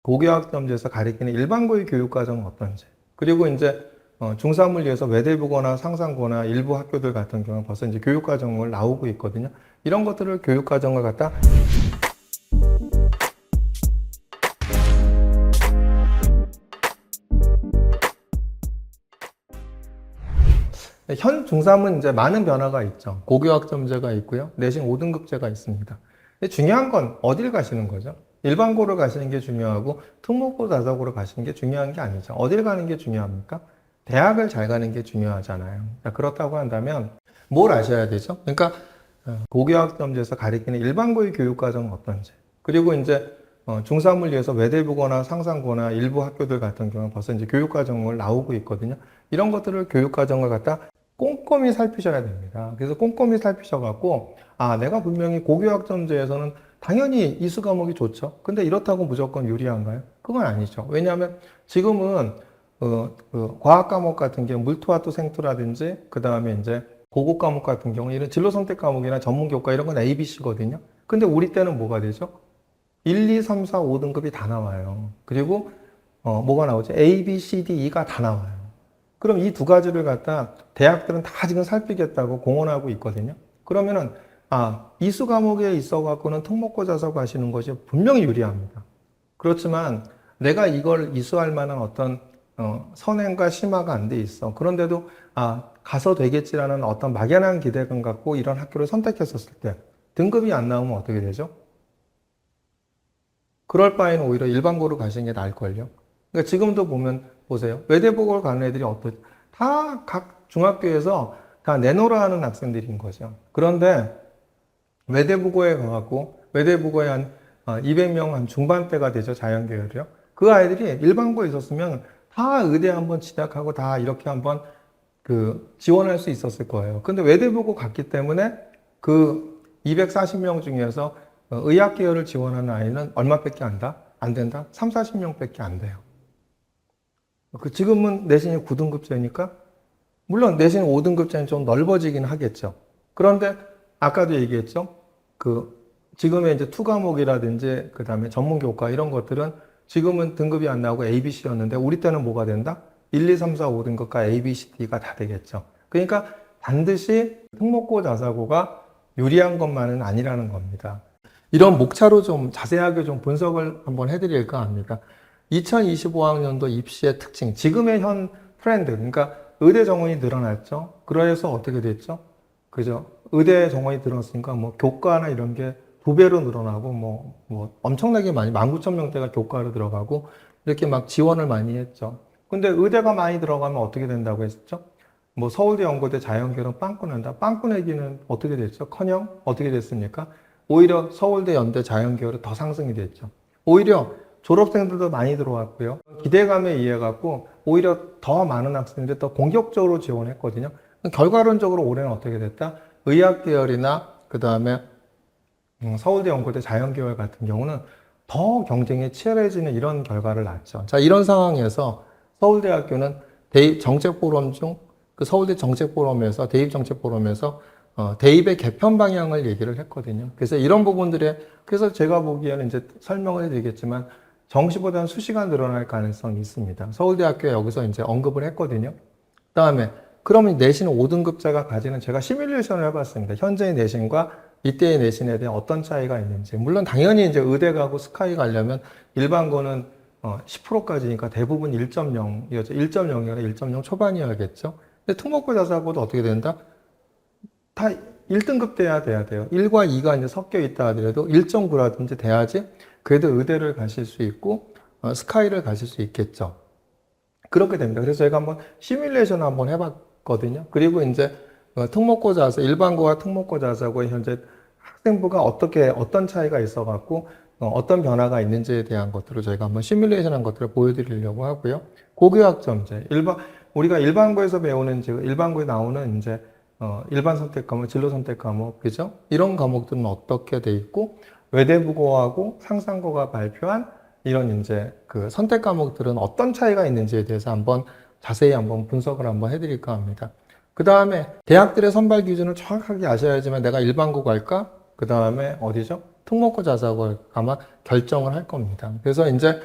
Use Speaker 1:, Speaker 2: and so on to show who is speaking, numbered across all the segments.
Speaker 1: 고교학점제에서 가리키는 일반고의 교육과정은 어떤지, 그리고 이제 중3을 위해서 외대부고나 상상고나 일부 학교들 같은 경우는 벌써 이제 교육과정을 나오고 있거든요. 이런 것들을 교육과정을 갖다 현 중3은 이제 많은 변화가 있죠. 고교학점제가 있고요. 내신 5등급제가 있습니다. 근데 중요한 건 어딜 가시는 거죠? 일반고를 가시는 게 중요하고 특목고 자사고를 가시는 게 중요한 게 아니죠. 어딜 가는 게 중요합니까? 대학을 잘 가는 게 중요하잖아요. 그렇다고 한다면 뭘 아셔야 되죠? 그러니까 고교학점제에서 가리키는 일반고의 교육과정은 어떤지, 그리고 이제 중3을 위해서 외대부고나 상상고나 일부 학교들 같은 경우는 벌써 이제 교육과정을 나오고 있거든요. 이런 것들을 교육과정을 갖다 꼼꼼히 살피셔야 됩니다. 그래서 꼼꼼히 살피셔갖고, 아, 내가 분명히 고교학점제에서는 당연히 이수 과목이 좋죠. 근데 이렇다고 무조건 유리한가요? 그건 아니죠. 왜냐하면 지금은 과학 과목 같은 경우 물토와토 생토라든지 그 다음에 이제 고급 과목 같은 경우 이런 진로 선택 과목이나 전문 교과 이런 건 ABC거든요. 근데 우리 때는 뭐가 되죠? 1, 2, 3, 4, 5등급이 다 나와요. 그리고 뭐가 나오죠? A, B, C, D, E가 다 나와요. 그럼 이 두 가지를 갖다 대학들은 다 지금 살피겠다고 공언하고 있거든요. 그러면은 이수 과목에 있어 갖고는 특목고 자사고 하시는 것이 분명히 유리합니다. 그렇지만 내가 이걸 이수할 만한 어떤 선행과 심화가 안 돼 있어. 그런데도 가서 되겠지라는 어떤 막연한 기대감 갖고 이런 학교를 선택했었을 때 등급이 안 나오면 어떻게 되죠? 그럴 바에는 오히려 일반고를 가시는 게 나을걸요. 그러니까 지금도 보세요. 외대부고를 가는 애들이 다 각 중학교에서 다 내노라 하는 학생들인 거죠. 그런데 외대부고에 가갖고, 외대부고에 한 200명 한 중반대가 되죠. 자연계열이요. 그 아이들이 일반고에 있었으면 다 의대 한번 진학하고 다 이렇게 한번 지원할 수 있었을 거예요. 근데 외대부고 갔기 때문에 그 240명 중에서 의학계열을 지원하는 아이는 얼마밖에 안 된다? 3, 40명밖에 안 돼요. 지금은 내신이 9등급제니까, 물론 내신 5등급제는 좀 넓어지긴 하겠죠. 그런데 아까도 얘기했죠. 지금의 이제 투과목이라든지 그 다음에 전문교과 이런 것들은 지금은 등급이 안 나오고 ABC였는데 우리 때는 뭐가 된다? 1, 2, 3, 4, 5등급과 A, B, C, D가 다 되겠죠. 그러니까 반드시 특목고 자사고가 유리한 것만은 아니라는 겁니다. 이런 목차로 좀 자세하게 좀 분석을 한번 해드릴까 합니다. 2025학년도 입시의 특징, 지금의 현 트렌드, 그러니까 의대 정원이 늘어났죠. 그래서 어떻게 됐죠? 그죠? 의대 정원이 늘었으니까 뭐 교과나 이런 게 2배로 늘어나고 뭐 엄청나게 많이 19,000명대가 교과로 들어가고 이렇게 막 지원을 많이 했죠. 근데 의대가 많이 들어가면 어떻게 된다고 했죠? 뭐 서울대 연고대 자연계열은 빵꾸 난다. 빵꾸 내기는 어떻게 됐죠? 커녕 어떻게 됐습니까? 오히려 서울대 연대 자연계열은 더 상승이 됐죠. 오히려 졸업생들도 많이 들어왔고요. 기대감에 의해 갖고 오히려 더 많은 학생들이 더 공격적으로 지원했거든요. 결과론적으로 올해는 어떻게 됐다? 의학계열이나 그 다음에 서울대 연고대 자연계열 같은 경우는 더 경쟁이 치열해지는 이런 결과를 낳았죠. 자, 이런 상황에서 서울대학교는 대입 정책포럼 중 그 서울대 정책포럼에서 대입정책포럼에서 대입의 개편 방향을 얘기를 했거든요. 그래서 이런 부분들에 그래서 제가 보기에는 이제 설명을 해드리겠지만 정시보다는 수시가 늘어날 가능성이 있습니다. 서울대학교에 여기서 이제 언급을 했거든요. 그다음에 그러면 내신 5등급자가 가지는 제가 시뮬레이션을 해봤습니다. 현재의 내신과 이때의 내신에 대한 어떤 차이가 있는지. 물론 당연히 이제 의대 가고 스카이 가려면 일반고는 10%까지니까 대부분 1.0이었죠. 1.0이나 1.0 초반이어야겠죠. 근데 특목고 자사고도 어떻게 된다? 다 1등급 돼야 돼요. 1과 2가 이제 섞여 있다 하더라도 1.9라든지 돼야지 그래도 의대를 가실 수 있고 스카이를 가실 수 있겠죠. 그렇게 됩니다. 그래서 저희가 한번 시뮬레이션 한번 해봤거든요. 그리고 이제 특목고 자사, 일반고와 특목고 자사고의 현재 학생부가 어떤 차이가 있어갖고 어떤 변화가 있는지에 대한 것들을 저희가 한번 시뮬레이션 한 것들을 보여드리려고 하고요. 고교학점제, 우리가 일반고에서 배우는 일반고에 나오는 이제 일반 선택 과목, 진로 선택 과목, 그죠? 이런 과목들은 어떻게 돼 있고, 외대부고하고 상상고가 발표한 이런 이제 선택 과목들은 어떤 차이가 있는지에 대해서 자세히 한번 분석을 한번 해드릴까 합니다. 그 다음에 대학들의 선발 기준을 정확하게 아셔야지만 내가 일반고 갈까? 그 다음에 어디죠? 특목고 자사고 아마 결정을 할 겁니다. 그래서 이제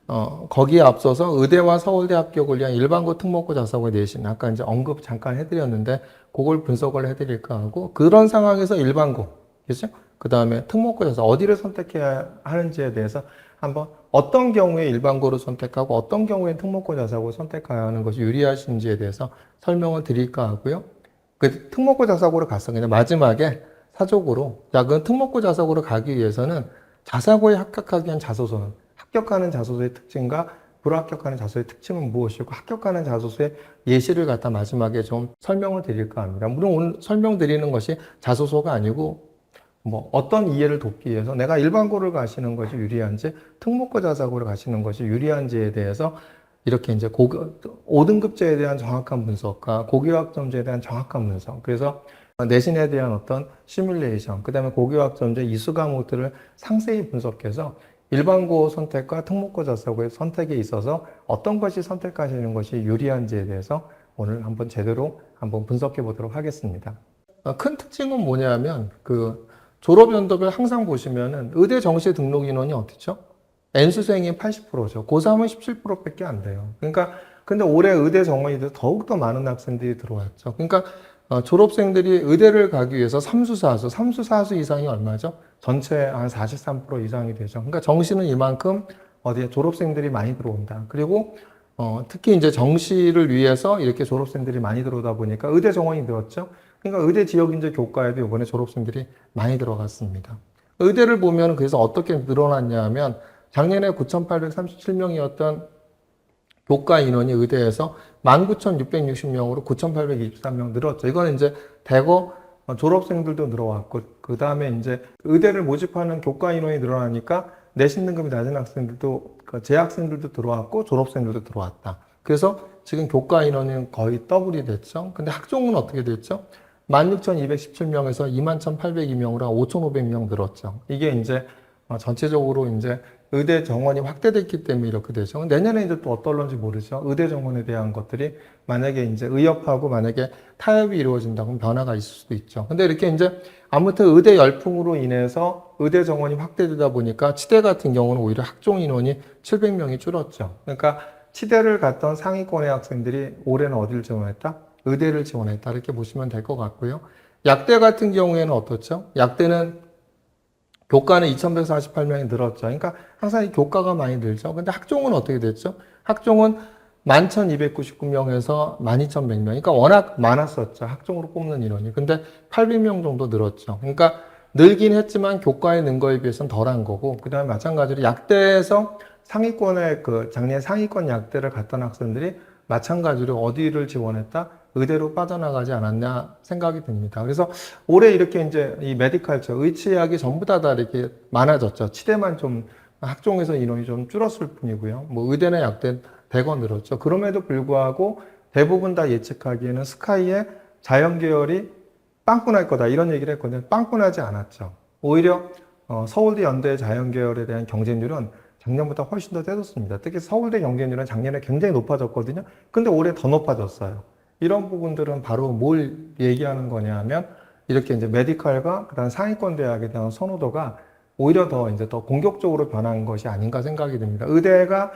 Speaker 1: 거기에 앞서서 의대와 서울대 합격을 위한 일반고 특목고 자사고 내신, 아까 이제 언급 잠깐 해드렸는데, 그걸 분석을 해드릴까 하고, 그런 상황에서 일반고, 그죠? 그 다음에 특목고 자사, 어디를 선택해야 하는지에 대해서 한번 어떤 경우에 일반고를 선택하고, 어떤 경우에 특목고 자사고를 선택해야 하는 것이 유리하신지에 대해서 설명을 드릴까 하고요. 그 특목고 자사고를 갔어. 그냥 마지막에 사족으로, 자, 그 특목고 자사고를 가기 위해서는 자사고에 합격하기 위한 자소서는 합격하는 자소서의 특징과 불합격하는 자소서의 특징은 무엇이고 합격하는 자소서의 예시를 갖다 마지막에 좀 설명을 드릴까 합니다. 물론 오늘 설명드리는 것이 자소서가 아니고 뭐 어떤 이해를 돕기 위해서 내가 일반고를 가시는 것이 유리한지 특목고 자사고를 가시는 것이 유리한지에 대해서 이렇게 이제 5등급제에 대한 정확한 분석과 고교학점제에 대한 정확한 분석, 그래서 내신에 대한 어떤 시뮬레이션, 그 다음에 고교학점제 이수 과목들을 상세히 분석해서 일반고 선택과 특목고 자사고의 선택에 있어서 어떤 것이 선택하시는 것이 유리한지에 대해서 오늘 한번 제대로 한번 분석해 보도록 하겠습니다. 큰 특징은 뭐냐면 그 졸업 연도별 항상 보시면은 의대 정시 등록 인원이 어떻죠? N수생이 80%죠. 고3은 17%밖에 안 돼요. 그러니까 근데 올해 의대 정원이 더욱더 많은 학생들이 들어왔죠. 그러니까 졸업생들이 의대를 가기 위해서 삼수사수 이상이 얼마죠? 전체 한 43% 이상이 되죠. 그러니까 정시는 이만큼 어디에 졸업생들이 많이 들어온다. 그리고 특히 이제 정시를 위해서 이렇게 졸업생들이 많이 들어오다 보니까 의대 정원이 늘었죠. 그러니까 의대 지역 이제 교과에도 이번에 졸업생들이 많이 들어갔습니다. 의대를 보면 그래서 어떻게 늘어났냐 하면 작년에 9,837명이었던 교과 인원이 의대에서 19,660명으로 9,823명 늘었죠. 이거는 이제 대거 졸업생들도 늘어왔고, 그 다음에 이제 의대를 모집하는 교과 인원이 늘어나니까 내신 등급이 낮은 학생들도, 재학생들도 들어왔고, 졸업생들도 들어왔다. 그래서 지금 교과 인원은 거의 더블이 됐죠. 근데 학종은 어떻게 됐죠? 16,217명에서 21,802명으로 5,500명 늘었죠. 이게 이제 전체적으로 이제 의대 정원이 확대됐기 때문에 이렇게 되죠. 내년에 이제 또 어떨런지 모르죠. 의대 정원에 대한 것들이 만약에 이제 의협하고 만약에 타협이 이루어진다면 변화가 있을 수도 있죠. 근데 이렇게 이제 아무튼 의대 열풍으로 인해서 의대 정원이 확대되다 보니까 치대 같은 경우는 오히려 학종 인원이 700명이 줄었죠. 그러니까 치대를 갔던 상위권의 학생들이 올해는 어디를 지원했다? 의대를 지원했다. 이렇게 보시면 될 것 같고요. 약대 같은 경우에는 어떻죠? 약대는 교과는 2,148명이 늘었죠. 그러니까 항상 이 교과가 많이 늘죠. 근데 학종은 어떻게 됐죠? 학종은 11,299명에서 12,100명. 그러니까 워낙 많았었죠. 학종으로 뽑는 인원이. 근데 800명 정도 늘었죠. 그러니까 늘긴 했지만 교과에 는 거에 비해서는 덜한 거고, 그 다음에 마찬가지로 약대에서 상위권의 작년 상위권 약대를 갔던 학생들이 마찬가지로 어디를 지원했다? 의대로 빠져나가지 않았냐 생각이 듭니다. 그래서 올해 이렇게 이제 이 메디컬처, 의치학이 전부 다 이렇게 많아졌죠. 치대만 좀 학종에서 인원이 좀 줄었을 뿐이고요. 뭐 의대나 약대 대거 늘었죠. 그럼에도 불구하고 대부분 다 예측하기에는 스카이의 자연계열이 빵꾸날 거다 이런 얘기를 했거든요. 빵꾸나지 않았죠. 오히려 서울대 연대 자연계열에 대한 경쟁률은 작년보다 훨씬 더 세졌습니다. 특히 서울대 경쟁률은 작년에 굉장히 높아졌거든요. 근데 올해 더 높아졌어요. 이런 부분들은 바로 뭘 얘기하는 거냐 하면 이렇게 이제 메디컬과 그다음 상위권 대학에 대한 선호도가 오히려 더 이제 더 공격적으로 변한 것이 아닌가 생각이 듭니다. 의대가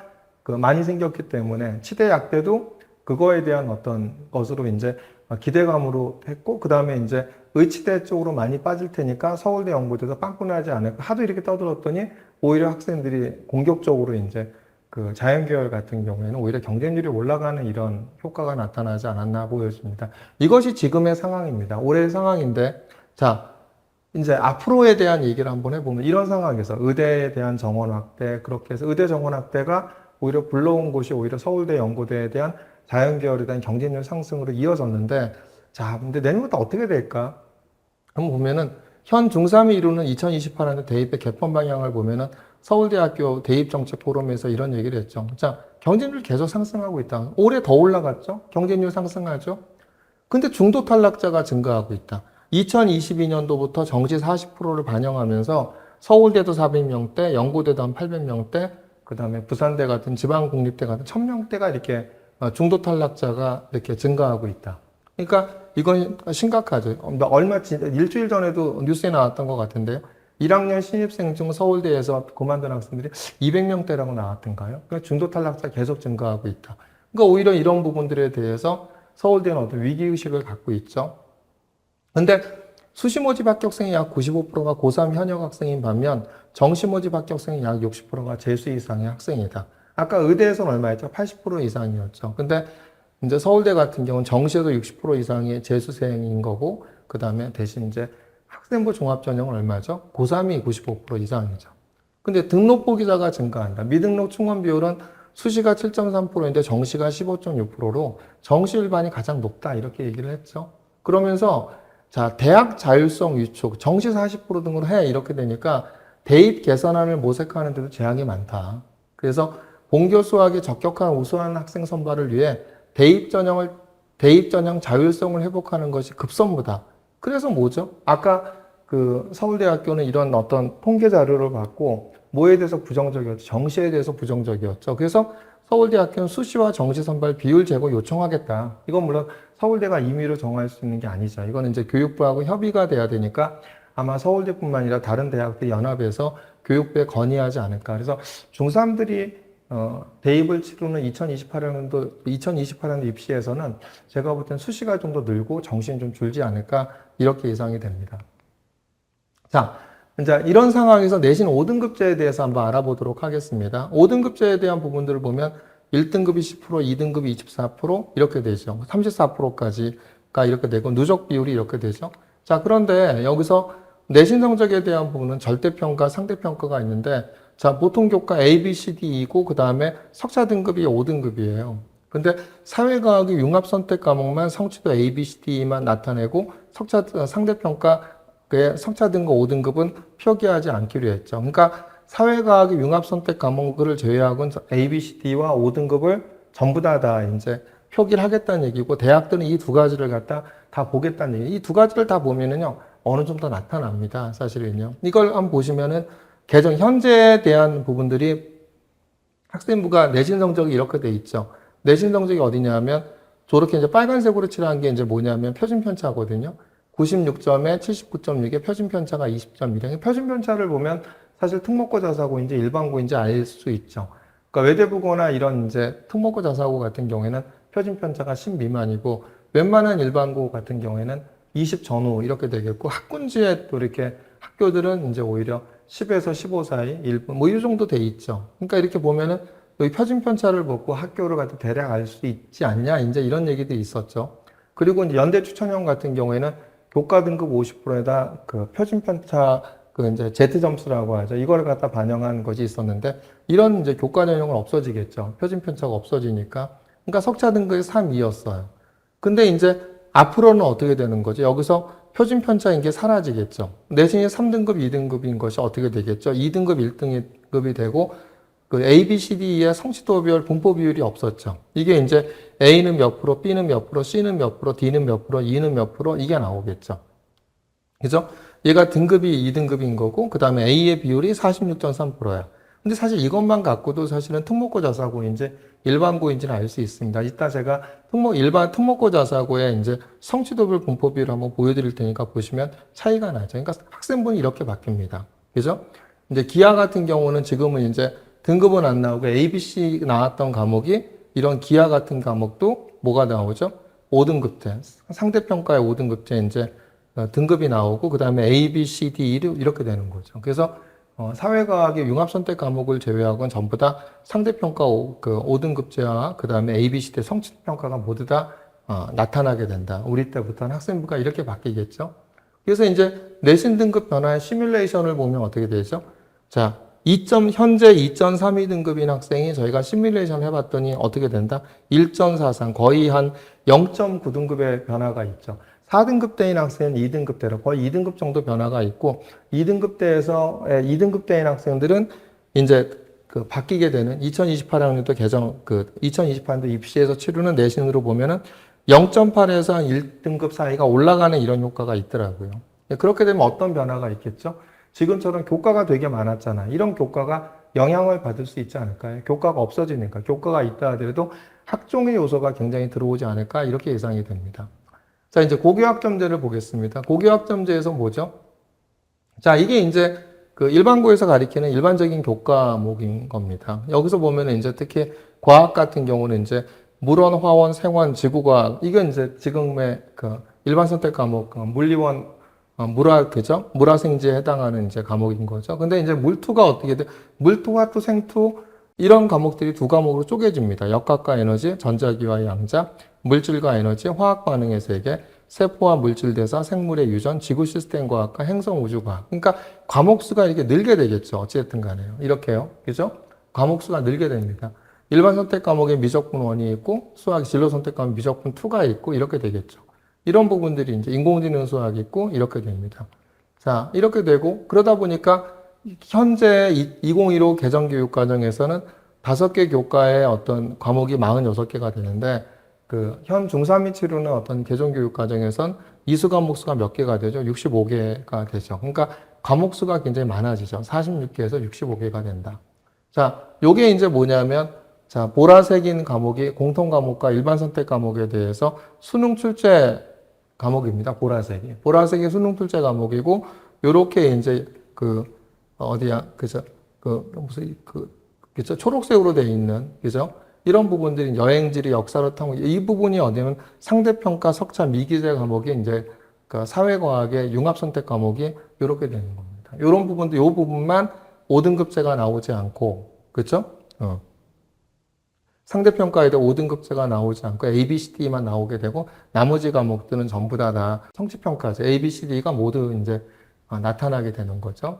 Speaker 1: 많이 생겼기 때문에 치대 약대도 그거에 대한 어떤 것으로 이제 기대감으로 했고, 그 다음에 이제 의치대 쪽으로 많이 빠질 테니까 서울대 연구대도 빵꾸나지 않을까 하도 이렇게 떠들었더니 오히려 학생들이 공격적으로 이제 그 자연계열 같은 경우에는 오히려 경쟁률이 올라가는 이런 효과가 나타나지 않았나 보여집니다. 이것이 지금의 상황입니다. 올해의 상황인데, 자, 이제 앞으로에 대한 얘기를 한번 해보면 이런 상황에서 의대에 대한 정원 확대, 그렇게 해서 의대 정원 확대가 오히려 불러온 곳이 오히려 서울대 연고대에 대한 자연계열에 대한 경쟁률 상승으로 이어졌는데, 자, 근데 내년부터 어떻게 될까? 한번 보면은 현 중3이 이루는 2028년도 대입의 개편 방향을 보면은 서울대학교 대입정책 포럼에서 이런 얘기를 했죠. 자, 경쟁률 계속 상승하고 있다. 올해 더 올라갔죠? 경쟁률 상승하죠? 근데 중도 탈락자가 증가하고 있다. 2022년도부터 정시 40%를 반영하면서 서울대도 400명대, 연고대도 한 800명대, 그 다음에 부산대 같은 지방공립대 같은 1000명대가 이렇게 중도 탈락자가 이렇게 증가하고 있다. 그러니까 이건 심각하죠. 일주일 전에도 뉴스에 나왔던 것 같은데요. 1학년 신입생 중 서울대에서 그만둔 학생들이 200명대라고 나왔던가요? 그러니까 중도 탈락자 계속 증가하고 있다. 그러니까 오히려 이런 부분들에 대해서 서울대는 어떤 위기의식을 갖고 있죠. 근데 수시 모집 합격생이 약 95%가 고3 현역 학생인 반면 정시 모집 합격생이 약 60%가 재수 이상의 학생이다. 아까 의대에서는 얼마였죠? 80% 이상이었죠. 근데 이제 서울대 같은 경우는 정시에도 60% 이상이 재수생인 거고, 그 다음에 대신 이제 학생부 종합전형은 얼마죠? 고3이 95% 이상이죠. 근데 등록 포기자가 증가한다. 미등록 충원 비율은 수시가 7.3%인데 정시가 15.6%로 정시 일반이 가장 높다. 이렇게 얘기를 했죠. 그러면서 자, 대학 자율성 위축, 정시 40% 등으로 해. 이렇게 되니까 대입 개선안을 모색하는 데도 제약이 많다. 그래서 본교 수학에 적격한 우수한 학생 선발을 위해 대입 전형 자율성을 회복하는 것이 급선무다. 그래서 뭐죠? 아까 그 서울대학교는 이런 어떤 통계 자료를 받고 뭐에 대해서 부정적이었죠? 정시에 대해서 부정적이었죠. 그래서 서울대학교는 수시와 정시 선발 비율 제고 요청하겠다. 이건 물론 서울대가 임의로 정할 수 있는 게 아니죠. 이거는 이제 교육부하고 협의가 돼야 되니까 아마 서울대뿐만 아니라 다른 대학들이 연합해서 교육부에 건의하지 않을까. 그래서 중3들이 대입을 치르는 2028년도 입시에서는 제가 볼 땐 수시가 좀 더 늘고 정시는 좀 줄지 않을까 이렇게 예상이 됩니다. 자, 이제 이런 상황에서 내신 5등급제에 대해서 한번 알아보도록 하겠습니다. 5등급제에 대한 부분들을 보면 1등급이 10%, 2등급이 24% 이렇게 되죠. 34%까지가 이렇게 되고 누적 비율이 이렇게 되죠. 자, 그런데 여기서 내신 성적에 대한 부분은 절대평가, 상대평가가 있는데 자, 보통 교과 A, B, C, D이고 그 다음에 석차 등급이 5등급이에요. 근데 사회과학의 융합선택 과목만 성취도 A, B, C, D만 나타내고 석차 상대평가의 석차 등급 5등급은 표기하지 않기로 했죠. 그러니까 사회과학의 융합선택 과목을 제외하고는 A, B, C, D와 5등급을 전부 다 이제 표기를 하겠다는 얘기고 대학들은 이 두 가지를 갖다 다 보겠다는 얘기. 이 두 가지를 다 보면은요 어느 정도 나타납니다. 사실은요. 이걸 한번 보시면은 현재에 대한 부분들이 학생부가 내신 성적이 이렇게 돼 있죠. 내신 성적이 어디냐면 저렇게 이제 빨간색으로 칠한 게 이제 뭐냐면 표준 편차거든요. 96점에 79.6에 표준 편차가 20.1. 표준 편차를 보면 사실 특목고 자사고 이제 일반고인지 알 수 있죠. 그러니까 외대부고나 이런 이제 특목고 자사고 같은 경우에는 표준 편차가 10 미만이고 웬만한 일반고 같은 경우에는 20 전후 이렇게 되겠고 학군지에 또 이렇게 학교들은 이제 오히려 10에서 15 사이, 1분, 뭐 이 정도 돼 있죠. 그러니까 이렇게 보면은 여기 표준 편차를 보고 학교를 갖다 대략 알 수 있지 않냐, 이제 이런 얘기들이 있었죠. 그리고 이제 연대 추천형 같은 경우에는 교과 등급 50%에다 그 표준 편차 그 이제 Z 점수라고 하죠. 이걸 갖다 반영한 것이 있었는데 이런 이제 교과 전형은 없어지겠죠. 표준 편차가 없어지니까. 그러니까 석차 등급이 3, 2였어요. 근데 이제 앞으로는 어떻게 되는 거죠? 여기서 표준 편차인 게 사라지겠죠. 내신이 3등급, 2등급인 것이 어떻게 되겠죠? 2등급, 1등급이 되고 그 A, B, C, D의 성취도별 분포 비율이 없었죠. 이게 이제 A는 몇 프로, B는 몇 프로, C는 몇 프로, D는 몇 프로, E는 몇 프로 이게 나오겠죠. 그죠? 얘가 등급이 2등급인 거고 그 다음에 A의 비율이 46.3%야. 근데 사실 이것만 갖고도 사실은 특목고 자사고인지 일반고인지는 알 수 있습니다. 이따 제가 일반 특목고 자사고의 이제 성취도별 분포 비율을 한번 보여드릴 테니까 보시면 차이가 나죠. 그러니까 학생분이 이렇게 바뀝니다. 그죠? 이제 기하 같은 경우는 지금은 이제 등급은 안 나오고 A, B, C 나왔던 과목이 이런 기하 같은 과목도 뭐가 나오죠? 5등급제. 상대평가의 5등급제 이제 등급이 나오고 그 다음에 A, B, C, D 이렇게 되는 거죠. 그래서 사회과학의 융합선택 과목을 제외하고는 전부 다 상대평가 5등급제와 그 다음에 A, B, C 대 성취평가가 모두 다 나타나게 된다. 우리 때부터는 학생부가 이렇게 바뀌겠죠. 그래서 이제 내신 등급 변화의 시뮬레이션을 보면 어떻게 되죠? 자, 현재 2.32등급인 학생이 저희가 시뮬레이션 해봤더니 어떻게 된다? 1.43, 거의 한 0.9등급의 변화가 있죠. 4등급대인 학생은 2등급대로 거의 2등급 정도 변화가 있고 2등급대인 학생들은 이제 바뀌게 되는 2028학년도 2028년도 입시에서 치르는 내신으로 보면은 0.8에서 한 1등급 사이가 올라가는 이런 효과가 있더라고요. 그렇게 되면 어떤 변화가 있겠죠? 지금처럼 교과가 되게 많았잖아. 이런 교과가 영향을 받을 수 있지 않을까요? 교과가 없어지니까. 교과가 있다 하더라도 학종의 요소가 굉장히 들어오지 않을까 이렇게 예상이 됩니다. 자, 이제 고교학점제를 보겠습니다. 고교학점제에서 뭐죠? 자, 이게 이제 그 일반고에서 가리키는 일반적인 교과목인 겁니다. 여기서 보면은 이제 특히 과학 같은 경우는 이제 물원, 화원, 생원, 지구과학, 이건 이제 지금의 그 일반 선택 과목, 물리원, 물화, 그죠? 물화생지에 해당하는 이제 과목인 거죠. 근데 이제 물투가 어떻게 돼? 물투, 화투, 생투, 이런 과목들이 두 과목으로 쪼개집니다. 역학과 에너지, 전자기와 양자, 물질과 에너지, 화학 반응의 세계, 세포와 물질 대사, 생물의 유전, 지구 시스템 과학과 행성 우주 과학. 그러니까 과목 수가 이렇게 늘게 되겠죠. 어찌됐든 간에요. 이렇게요. 그죠? 과목 수가 늘게 됩니다. 일반 선택 과목에 미적분 1이 있고, 수학 진로 선택 과목 미적분 2가 있고, 이렇게 되겠죠. 이런 부분들이 이제 인공지능 수학이 있고, 이렇게 됩니다. 자, 이렇게 되고, 그러다 보니까 현재 2015 개정교육과정에서는 5개 교과의 어떤 과목이 46개가 되는데, 그 현 중3 이 치르는 어떤 개정교육 과정에선 이수 과목 수가 몇 개가 되죠? 65개가 되죠. 그러니까 과목 수가 굉장히 많아지죠. 46개에서 65개가 된다. 자, 요게 이제 뭐냐면, 자, 보라색인 과목이 공통 과목과 일반 선택 과목에 대해서 수능 출제 과목입니다. 보라색이. 보라색이 수능 출제 과목이고, 요렇게 이제 그, 어디야, 그죠? 무슨, 그죠? 초록색으로 돼 있는, 그죠? 이런 부분들이 여행지리, 역사로 탐구, 이 부분이 어디면 상대평가, 석차, 미기재 과목이 이제 그 사회과학의 융합선택 과목이 이렇게 되는 겁니다. 이런 부분도, 이 부분만 5등급제가 나오지 않고, 그쵸? 상대평가에도 5등급제가 나오지 않고 A, B, C, D만 나오게 되고, 나머지 과목들은 전부 다 성취평가제, A, B, C, D가 모두 이제 나타나게 되는 거죠.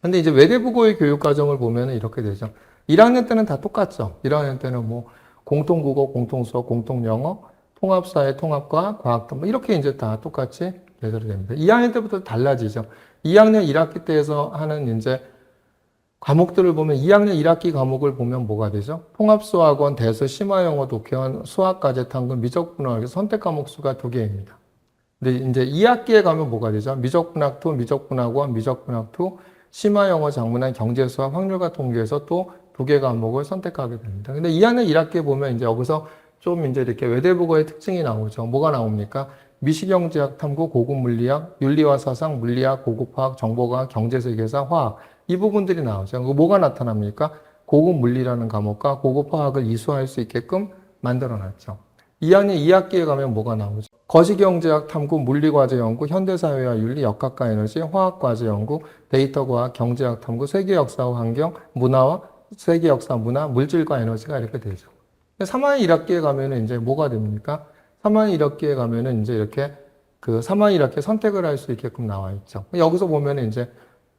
Speaker 1: 근데 이제 외대부고의 교육과정을 보면 이렇게 되죠. 1학년 때는 다 똑같죠. 1학년 때는 뭐 공통국어, 공통수어, 공통영어, 통합사회, 통합과학, 과학도 뭐 이렇게 이제 다 똑같이 예절이 됩니다. 2학년 때부터 달라지죠. 2학년 1학기 때에서 하는 이제 과목들을 보면 2학년 1학기 과목을 보면 뭐가 되죠? 통합수학원, 대수, 심화영어, 독해원, 수학과제, 탐구, 미적분학, 선택 과목 수가 2개입니다. 근데 이제 2학기에 가면 뭐가 되죠? 미적분학 2, 미적분학원, 미적분학 2, 심화영어, 작문학, 경제수학, 확률과 통계에서 또 2개 과목을 선택하게 됩니다. 근데 2학년 1학기에 보면 이제 여기서 좀 이제 이렇게 외대국어의 특징이 나오죠. 뭐가 나옵니까? 미시경제학, 탐구, 고급 물리학, 윤리와 사상, 물리학, 고급 화학, 정보과학, 경제세계사, 화학. 이 부분들이 나오죠. 뭐가 나타납니까? 고급 물리라는 과목과 고급 화학을 이수할 수 있게끔 만들어 놨죠. 2학년 2학기에 가면 뭐가 나오죠? 거시경제학 탐구, 물리과제 연구, 현대사회와 윤리, 역학과 에너지, 화학과제 연구, 데이터과학, 경제학 탐구, 세계역사와 환경, 문화와 세계역사, 문화, 물질과 에너지가 이렇게 되죠. 3학년 1학기에 가면은 이제 뭐가 됩니까? 3학년 1학기에 가면은 이제 이렇게 그 3학년 1학기에 선택을 할 수 있게끔 나와 있죠. 여기서 보면은 이제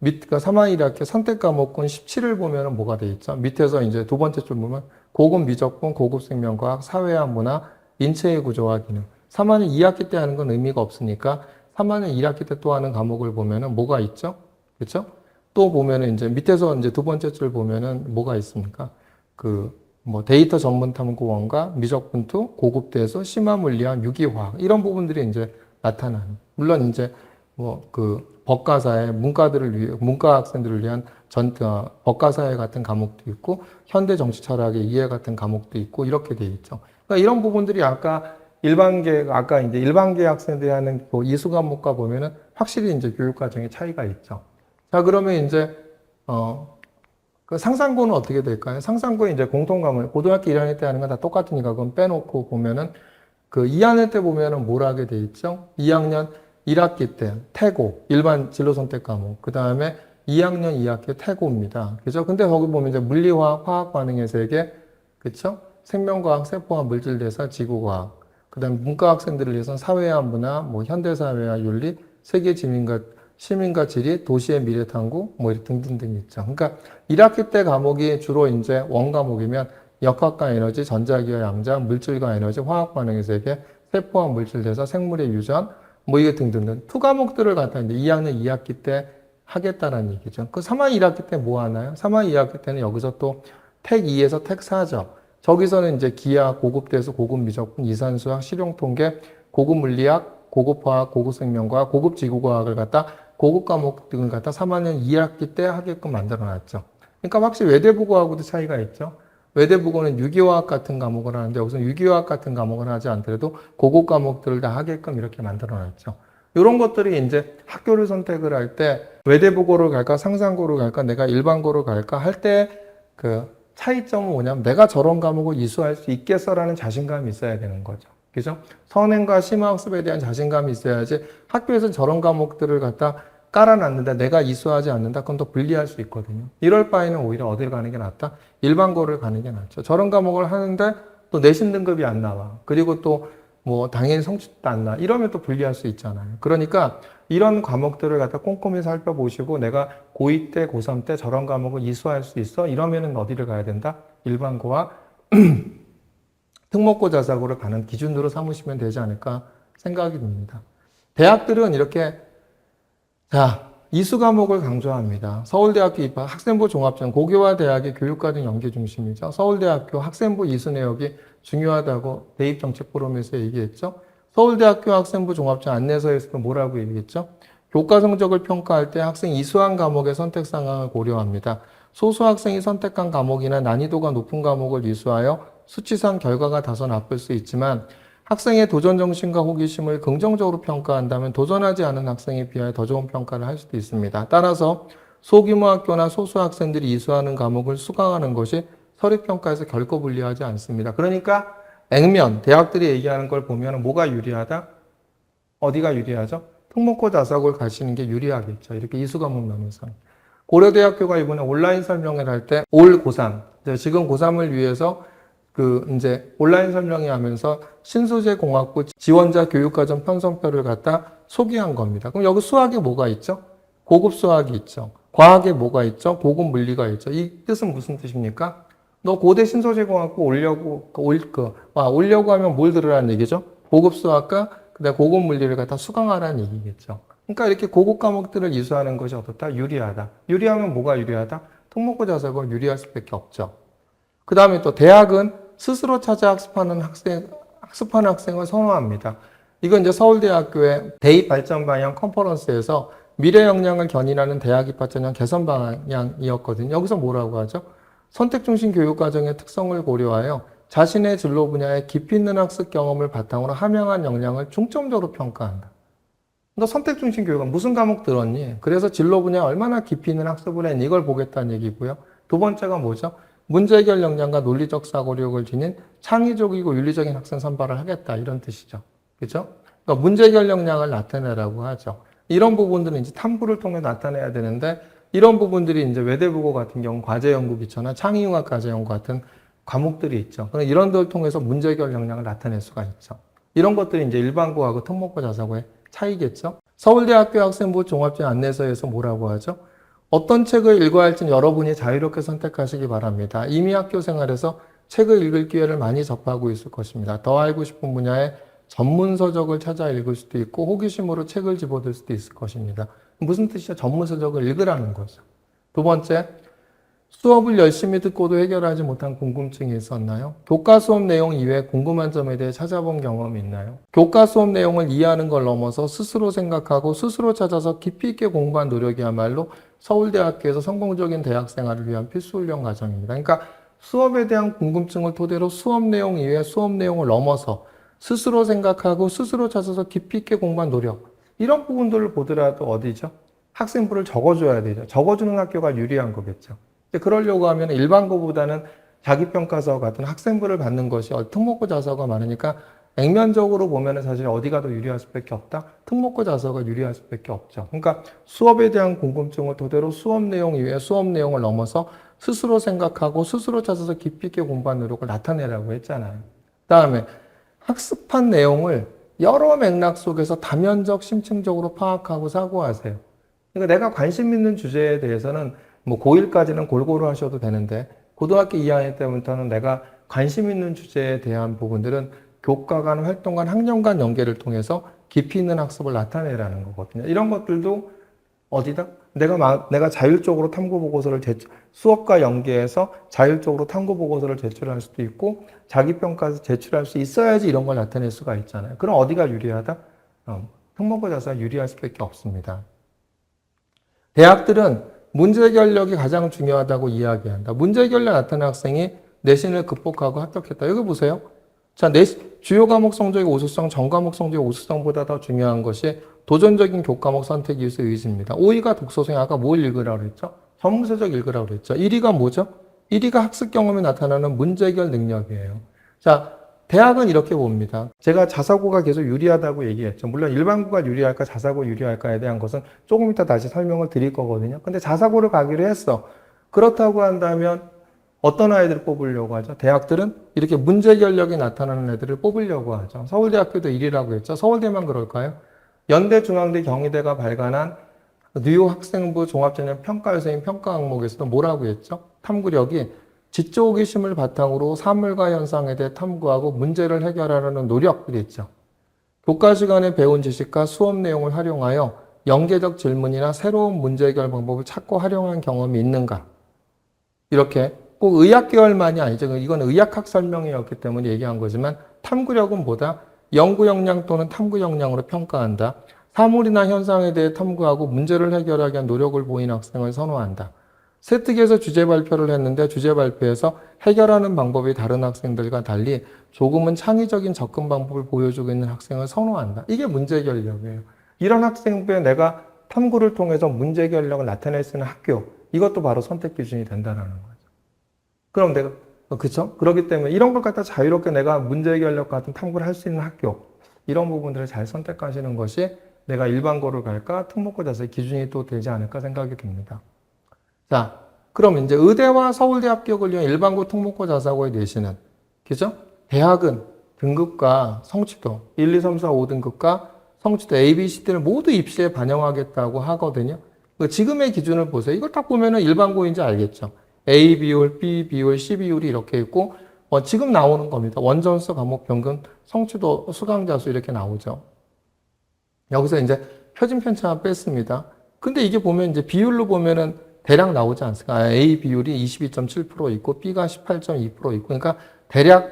Speaker 1: 3학년 1학기 선택 과목군 17을 보면은 뭐가 돼 있죠? 밑에서 이제 두 번째 줄 보면 고급 미적분, 고급 생명과학, 사회와 문화, 인체의 구조와 기능. 3학년 2학기 때 하는 건 의미가 없으니까 3학년 1학기 때 또 하는 과목을 보면은 뭐가 있죠? 그렇죠? 또 보면은 이제 밑에서 이제 두 번째 줄 보면은 뭐가 있습니까? 뭐 데이터 전문 탐구원과 미적분투, 고급 대수, 심화 물리학, 유기화학 이런 부분들이 이제 나타나는. 물론 이제 법과사회 문과들을 위해 문과 학생들을 위한 법과사회 같은 과목도 있고 현대 정치 철학의 이해 같은 과목도 있고 이렇게 돼 있죠. 그러니까 이런 부분들이 아까 이제 일반계 학생들이 하는 이수 과목과 보면은 확실히 이제 교육 과정의 차이가 있죠. 자, 그러면 이제 그 상상고는 어떻게 될까요? 상상고에 이제 공통 과목, 고등학교 1학년 때 하는 건 다 똑같으니까 그건 빼놓고 보면은 그 2학년 때 보면은 뭘 하게 돼 있죠? 2학년 1학기 때 태고, 일반 진로 선택 과목. 그 다음에 2학년 2학기 태고입니다. 그죠? 근데 거기 보면 이제 물리화학, 화학 반응의 세계, 그쵸? 생명과학, 세포와 물질 대사, 지구과학. 그 다음에 문과 학생들을 위해서는 사회와 문화, 뭐 현대사회와 윤리, 세계 시민과 지리, 도시의 미래 탐구, 뭐 이렇게 등등등 있죠. 그러니까 1학기 때 과목이 주로 이제 원 과목이면 역학과 에너지, 전자기와 양자, 물질과 에너지, 화학 반응의 세계, 세포와 물질 대사, 생물의 유전, 뭐 이게 등등등. 투 과목들을 갖다 이제 2학년 2학기 때 하겠다라는 얘기죠. 그 3학년 1학기 때 뭐 하나요? 3학년 2학기 때는 여기서 또 택 2에서 택 4죠. 저기서는 이제 기하, 고급 대수, 고급 미적분, 이산수학, 실용통계, 고급 물리학, 고급 화학, 고급 생명과학, 고급 지구과학을 갖다 고급 과목 등을 갖다 3학년 2학기 때 하게끔 만들어 놨죠. 그러니까 확실히 외대부고하고도 차이가 있죠. 외대부고는 유기화학 같은 과목을 하는데 여기서 유기화학 같은 과목을 하지 않더라도 고급 과목들을 다 하게끔 이렇게 만들어 놨죠. 이런 것들이 이제 학교를 선택을 할 때 외대부고를 갈까 상상고를 갈까 내가 일반고를 갈까 할 때 그 차이점은 뭐냐면 내가 저런 과목을 이수할 수 있겠어라는 자신감이 있어야 되는 거죠. 그죠? 선행과 심화학습에 대한 자신감이 있어야지 학교에서 저런 과목들을 갖다 깔아놨는데 내가 이수하지 않는다? 그럼 더 불리할 수 있거든요. 이럴 바에는 오히려 어딜 가는 게 낫다? 일반고를 가는 게 낫죠. 저런 과목을 하는데 또 내신 등급이 안 나와. 그리고 또 뭐 당연히 성적도 안 나. 이러면 또 불리할 수 있잖아요. 그러니까 이런 과목들을 갖다 꼼꼼히 살펴보시고 내가 고2 때, 고3 때 저런 과목을 이수할 수 있어? 이러면은 어디를 가야 된다? 일반고와 특목고 자사고를 가는 기준으로 삼으시면 되지 않을까 생각이 듭니다. 대학들은 이렇게 이수 과목을 강조합니다. 서울대학교 입학 학생부 종합전 고교와 대학의 교육과정 연계 중심이죠. 서울대학교 학생부 이수 내역이 중요하다고 대입정책 포럼에서 얘기했죠. 서울대학교 학생부 종합전 안내서에서도 뭐라고 얘기했죠? 교과 성적을 평가할 때 학생 이수한 과목의 선택 상황을 고려합니다. 소수 학생이 선택한 과목이나 난이도가 높은 과목을 이수하여 수치상 결과가 다소 나쁠 수 있지만 학생의 도전 정신과 호기심을 긍정적으로 평가한다면 도전하지 않은 학생에 비하여 더 좋은 평가를 할 수도 있습니다. 따라서 소규모 학교나 소수 학생들이 이수하는 과목을 수강하는 것이 서류평가에서 결코 불리하지 않습니다. 그러니까 액면, 대학들이 얘기하는 걸 보면 뭐가 유리하다? 어디가 유리하죠? 특목고 자사고를 가시는 게 유리하겠죠. 이렇게 이수 과목 면에서는. 고려대학교가 이번에 온라인 설명을 할 때 올 고3, 지금 고3을 위해서 이제 온라인 설명회 하면서 신소재 공학부 지원자 교육과정 편성표를 갖다 소개한 겁니다. 그럼 여기 수학에 뭐가 있죠? 고급 수학이 있죠. 과학에 뭐가 있죠? 고급 물리가 있죠. 이 뜻은 무슨 뜻입니까? 너 고대 신소재 공학부 오려고 하면 뭘 들으라는 얘기죠? 고급 수학과 그다음 고급 물리를 갖다 수강하라는 얘기겠죠. 그러니까 이렇게 고급 과목들을 이수하는 것이 어떻다? 유리하다. 유리하면 뭐가 유리하다? 특목고 자사고가 유리할 수밖에 없죠. 그 다음에 또 대학은 스스로 찾아 학습하는 학생을 선호합니다. 이건 이제 서울대학교의 대입 발전 방향 컨퍼런스에서 미래 역량을 견인하는 대학 입학 전형 개선 방향이었거든요. 여기서 뭐라고 하죠? 선택 중심 교육 과정의 특성을 고려하여 자신의 진로 분야에 깊이 있는 학습 경험을 바탕으로 함양한 역량을 중점적으로 평가한다. 너 선택 중심 교육은 무슨 과목 들었니? 그래서 진로 분야에 얼마나 깊이 있는 학습을 했니? 이걸 보겠다는 얘기고요. 두 번째가 뭐죠? 문제 해결 역량과 논리적 사고력을 지닌 창의적이고 윤리적인 학생 선발을 하겠다. 이런 뜻이죠. 그죠? 그러니까 문제 해결 역량을 나타내라고 하죠. 이런 부분들은 이제 탐구를 통해 나타내야 되는데, 이런 부분들이 이제 외대부고 같은 경우 과제연구기초나 창의융합 과제연구 같은 과목들이 있죠. 이런 걸 통해서 문제 해결 역량을 나타낼 수가 있죠. 이런 것들이 이제 일반고하고 특목고 자사고의 차이겠죠. 서울대학교 학생부 종합전 안내서에서 뭐라고 하죠? 어떤 책을 읽어야 할지는 여러분이 자유롭게 선택하시기 바랍니다. 이미 학교 생활에서 책을 읽을 기회를 많이 접하고 있을 것입니다. 더 알고 싶은 분야의 전문 서적을 찾아 읽을 수도 있고 호기심으로 책을 집어들 수도 있을 것입니다. 무슨 뜻이죠? 전문 서적을 읽으라는 거죠. 두 번째, 수업을 열심히 듣고도 해결하지 못한 궁금증이 있었나요? 교과 수업 내용 이외에 궁금한 점에 대해 찾아본 경험이 있나요? 교과 수업 내용을 이해하는 걸 넘어서 스스로 생각하고 스스로 찾아서 깊이 있게 공부한 노력이야말로 서울대학교에서 성공적인 대학 생활을 위한 필수 훈련 과정입니다. 그러니까 수업에 대한 궁금증을 토대로 수업 내용 이외에 수업 내용을 넘어서 스스로 생각하고 스스로 찾아서 깊이 있게 공부한 노력, 이런 부분들을 보더라도 어디죠? 학생부를 적어줘야 되죠. 적어주는 학교가 유리한 거겠죠. 그러려고 하면 일반고보다는 자기평가서 같은 학생부를 받는 것이 특목고 자사고가 많으니까 액면적으로 보면 사실 어디가 더 유리할 수밖에 없다? 특목고 자사고가 유리할 수밖에 없죠. 그러니까 수업에 대한 궁금증을 토대로 수업 내용 이외에 수업 내용을 넘어서 스스로 생각하고 스스로 찾아서 깊이 있게 공부한 노력을 나타내라고 했잖아요. 그다음에 학습한 내용을 여러 맥락 속에서 다면적, 심층적으로 파악하고 사고하세요. 그러니까 내가 관심 있는 주제에 대해서는 뭐 고1까지는 골고루 하셔도 되는데 고등학교 2학년 때부터는 내가 관심 있는 주제에 대한 부분들은 교과 간, 활동 간, 학년 간 연계를 통해서 깊이 있는 학습을 나타내라는 거거든요. 이런 것들도 어디다? 내가 자율적으로 탐구보고서를 수업과 연계해서 자율적으로 탐구보고서를 제출할 수도 있고 자기평가에서 제출할 수 있어야지 이런 걸 나타낼 수가 있잖아요. 그럼 어디가 유리하다? 특목고 자사가 유리할 수밖에 없습니다. 대학들은 문제 해결력이 가장 중요하다고 이야기한다. 문제 해결력 나타낸 학생이 내신을 극복하고 합격했다. 여기 보세요. 자, 주요 과목 성적의 우수성, 전 과목 성적의 우수성보다 더 중요한 것이 도전적인 교과목 선택 이유의 의지입니다. 5위가 독서성이 아까 뭘 읽으라고 그랬죠? 전문서적 읽으라고 그랬죠. 1위가 뭐죠? 1위가 학습 경험에 나타나는 문제 해결 능력이에요. 자, 대학은 이렇게 봅니다. 제가 자사고가 계속 유리하다고 얘기했죠. 물론 일반고가 유리할까 자사고 유리할까에 대한 것은 조금 이따 다시 설명을 드릴 거거든요. 근데 자사고를 가기로 했어. 그렇다고 한다면 어떤 아이들을 뽑으려고 하죠? 대학들은 이렇게 문제 해결력이 나타나는 애들을 뽑으려고 하죠. 서울대학교도 1위라고 했죠. 서울대만 그럴까요? 연대, 중앙대, 경희대가 발간한 뉴욕 학생부 종합전형 평가요소인 평가 항목에서도 뭐라고 했죠? 탐구력이 지적 호기심을 바탕으로 사물과 현상에 대해 탐구하고 문제를 해결하려는 노력들이 있죠. 교과 시간에 배운 지식과 수업 내용을 활용하여 연계적 질문이나 새로운 문제 해결 방법을 찾고 활용한 경험이 있는가? 이렇게 꼭 의학 계열만이 아니죠. 이건 의학학 설명이었기 때문에 얘기한 거지만 탐구력은 뭐다? 연구 역량 또는 탐구 역량으로 평가한다. 사물이나 현상에 대해 탐구하고 문제를 해결하기 위한 노력을 보이는 학생을 선호한다. 세특에서 주제 발표를 했는데 주제 발표에서 해결하는 방법이 다른 학생들과 달리 조금은 창의적인 접근 방법을 보여주고 있는 학생을 선호한다. 이게 문제 해결력이에요. 이런 학생부에 내가 탐구를 통해서 문제 해결력을 나타낼 수 있는 학교, 이것도 바로 선택 기준이 된다는 거죠. 그럼 내가, 그쵸? 그렇기 때문에 이런 것 갖다 자유롭게 내가 문제 해결력 같은 탐구를 할 수 있는 학교, 이런 부분들을 잘 선택하시는 것이 내가 일반고를 갈까 특목고 자세의 기준이 또 되지 않을까 생각이 듭니다. 자, 그럼 이제 의대와 서울대 합격을 위한 일반고 특목고 자사고의 내신은, 그죠? 대학은 등급과 성취도, 1, 2, 3, 4, 5등급과 성취도 A, B, C, D를 모두 입시에 반영하겠다고 하거든요. 지금의 기준을 보세요. 이걸 딱 보면은 일반고인지 알겠죠? A 비율, B 비율, C 비율이 이렇게 있고, 지금 나오는 겁니다. 원전수, 과목 평균, 성취도, 수강자 수 이렇게 나오죠. 여기서 이제 표준 편차만 뺐습니다. 근데 이게 보면 이제 비율로 보면은 대략 나오지 않습니까? A 비율이 22.7% 있고, B가 18.2% 있고, 그러니까 대략